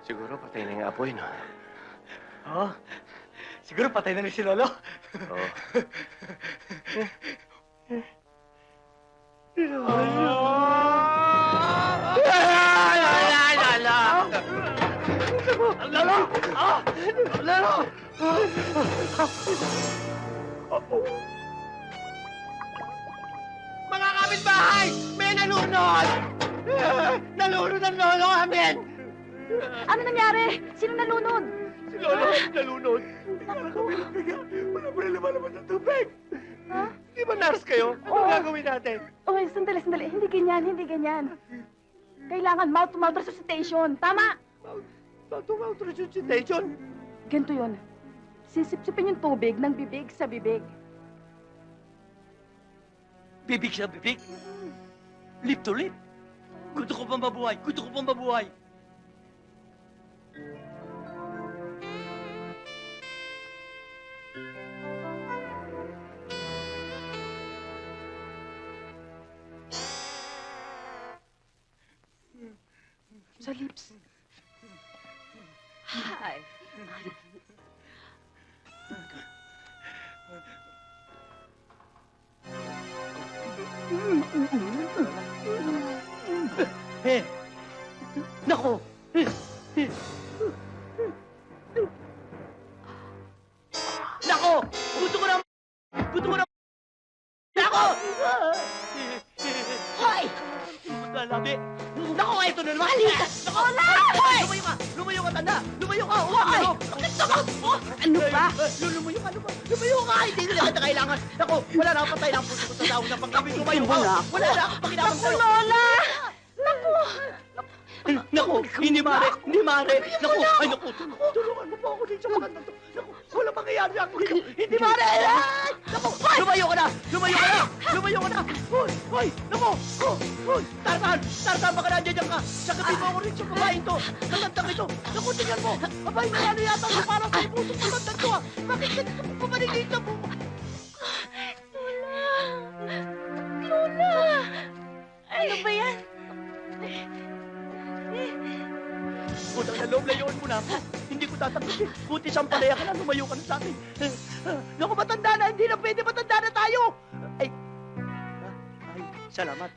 Siguro patay na yung apoy, no? Oo. Siguro patay na rin si Lolo. Oo. Lolo! Lolo! Mga kapitbahay! May nalunod! Nalunod ang lolo amin! Ano nangyari? Sino nalunod? Si Lolo nalunod. Kaya kami nagbiga. Wala pa rin lumalabas ng tubig. Ha? Di ba nurse kayo? Ano Oo. gagawin natin? Okay, sandali. Hindi ganyan, hindi ganyan. Kailangan mouth-to-mouth resuscitation. Tama! Mouth-to-mouth resuscitation. Ganito yun. Sisipsipin yung tubig ng bibig sa bibig. Bibig sa bibig? Lip to lip? Gusto ko pang mabuhay! Gusto ko pang mabuhay! Sa lips. Hi. Nako! Nako! Gusto ko na... Gusto ko na... Nako! Hoy! Magkalabi! Nako, ito na naman! Nako! Hoy! Lumayo ka! Lumayo ka, tanda! Lumayo ka! Hoy! Nako! Ano ba? Lumayo ka! Lumayo ka! Hindi na kita kailangan! Nako! Wala na akong patay na ang puso ko sa tao ng pag-ibig. Lumayo ka! Wala na akong pakinabang sa'yo! Lola! Naku! Naku, hindi mare, hindi mare. Naku, ay naku, tulungan mo po ako dito sa magandang to. Naku, wala mangyayari ako dito. Hindi mare! Naku, lumayo ka na! Lumayo ka na! Lumayo ka na! Hoy, naku! Hoy, Tarzan, baka nandiyan ka. Sagapin mo ako rin sa babaeng to. Magandang ito. Naku, tingnan mo. Abay, ano yata ang parang sa ibuso sa magandang to. Bakit ka pumaligid na po? Lola! Ano ba yan? Utang na loob, layuan mo na ako. Hindi ko tatanggapin. Buti siyang palaya ka na, lumayo ka na sa akin. Naku, matanda na, hindi na pwede, matanda na tayo. Ay, salamat.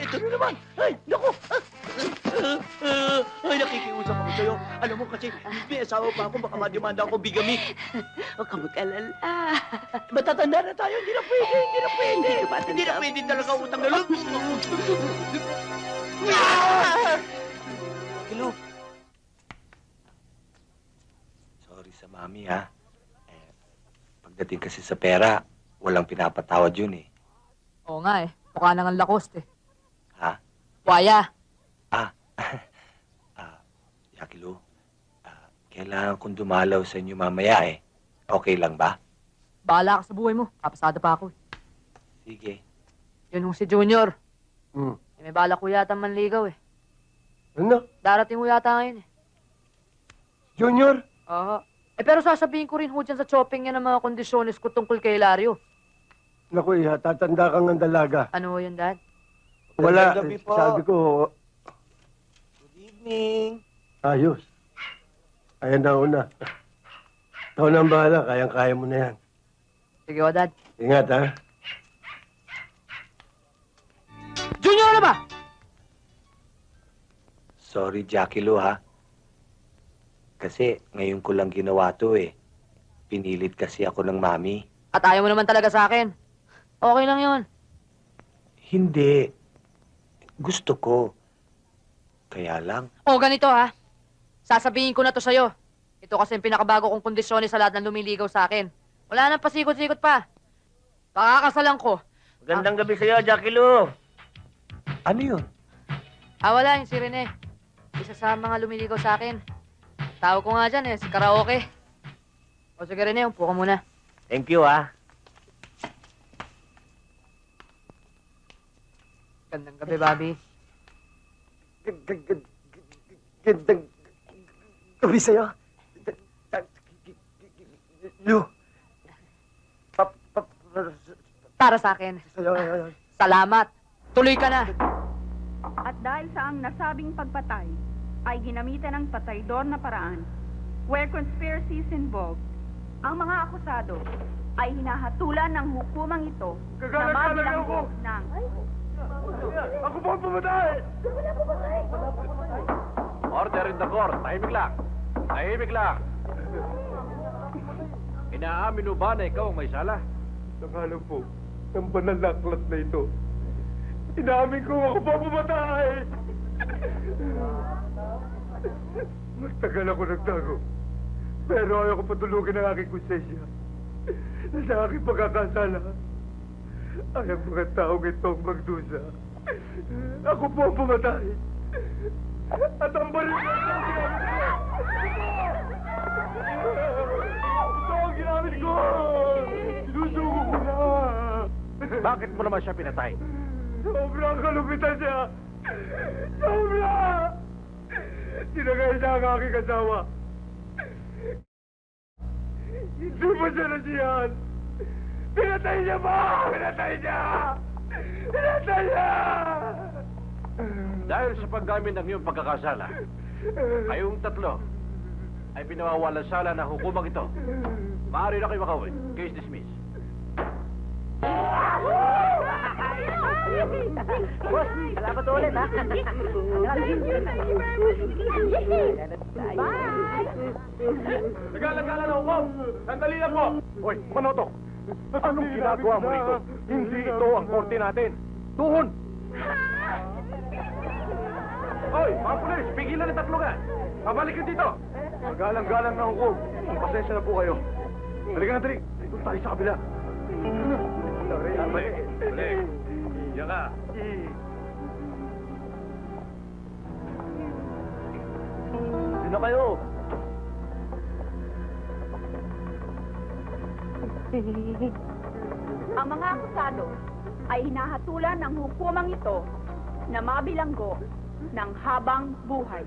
Ito na naman. Ay, naku. Ay, nakikiusap ako sa'yo. Alam mo kasi, may asawa pa ako, baka madimanda ako bigami. Huwag ka mag-alala. Matatanda na tayo, hindi na pwede, hindi na pwede. Hindi ka matanda. Hindi na pwede talaga utang na loob. Hello. Sorry sa mami, ha? Pagdating kasi sa pera, walang pinapatawad yun, eh. Oo nga eh. Mukha nang ang Lacoste eh. Ha? Buhaya. Yakilo, kailangan kong dumalaw sa inyo mamaya, eh. Okay lang ba? Bahala ka sa buhay mo. Kapasada pa ako eh. Sige. Yun yung si Junior. Hmm. Eh, may balak ko yata manligaw eh. Ano? Darating ko yata ngayon eh. Junior? Oo. Eh pero sasabihin ko rin ho dyan sa shopping niya ng mga kondisyones ko tungkol kay Hilario. Naku, iha, tatanda kang ang dalaga. Ano ho yun, Dad? Wala, Magandang gabi po. sabi ko, Good evening. ayos. Ayan na una. Ikaw na ang bahala, kayang-kaya mo na yan. Sige ho, Dad. Ingat, ha? Junior, ano ba? Sorry, Jackie Lou, ha? Kasi ngayon ko lang ginawa to, eh. Pinilit kasi ako ng mami. At ayaw mo naman talaga sa akin. Okay lang yun. Hindi. Gusto ko. Kaya lang, O, ganito ha. Sasabihin ko na to sa'yo. Ito kasi yung pinakabago kong kondisyones sa lahat ng lumiligaw sa akin. Wala nang pasikot-sikot pa. Pakakasalan ko. Magandang gabi sa'yo, Jackie Lou. ano yun? Wala yung si Rene. Isa sa mga lumiligaw sa akin. Tawag ko nga dyan eh, si Karaoke. O sige Rene, upo ka muna. Thank you, ha. Gandang gabi, Bobby. Gandang gabi sa'yo. Lu. Para sa akin. Sa'yo. Salamat. Tuloy ka na. At dahil sa ang nasabing pagpatay ay ginamitan ng pataydor na paraan where conspiracy is involved, ang mga akusado ay hinahatulan ng hukumang ito na mabilanggo ng... Ako po ang pumatay! Order in the court. Tahimik lang. Tahimik lang. Inaamin mo ba na ikaw ang may sala? Nakalang po, ng banal na aklat na ito. Inamin ko ako pa pumatay! Magtagal ako nagtago. Pero ayaw ko patulugin ang aking konsensya. Sa aking pagkakasala, ay ang mga taong itong magdusa. Ako po ang pumatay. At ang baril ko ito ang ginamit ko! Ito ang ginamit ko! Sinusuko ko na! Bakit mo naman siya pinatay? Sobrang kalupitan niya! Sobra! Sinagay niya ang aking asawa. Hindi mo siya nasiyahan. Pinatay niya ba? Pinatay niya! Pinatay niya! Dahil sa paggamit ng iyong pagkakasala, kayong tatlo ay pinawawalan sala ng hukumang ito. Maaari na kayo makauwi. Case dismissed. Boss, salamat ulit, ha? Nagalang-galang na hukom! Sandali lang po! Hoy, manoto! Anong ginagawa mo rito? Hindi ito ang korte natin. Tuhon! Hoy, mga pulis! Pigilan ang tatlo nga! Pabalik ka dito! Magalang-galang na hukom. Pasensya na po kayo. Halika na, Trik. Doon tayo sa kabila. Balik. Balik. Diyan ka. Diyan na kayo. Ang mga akusado ay hinahatulan ng hukumang ito na mabilanggo ng habang buhay.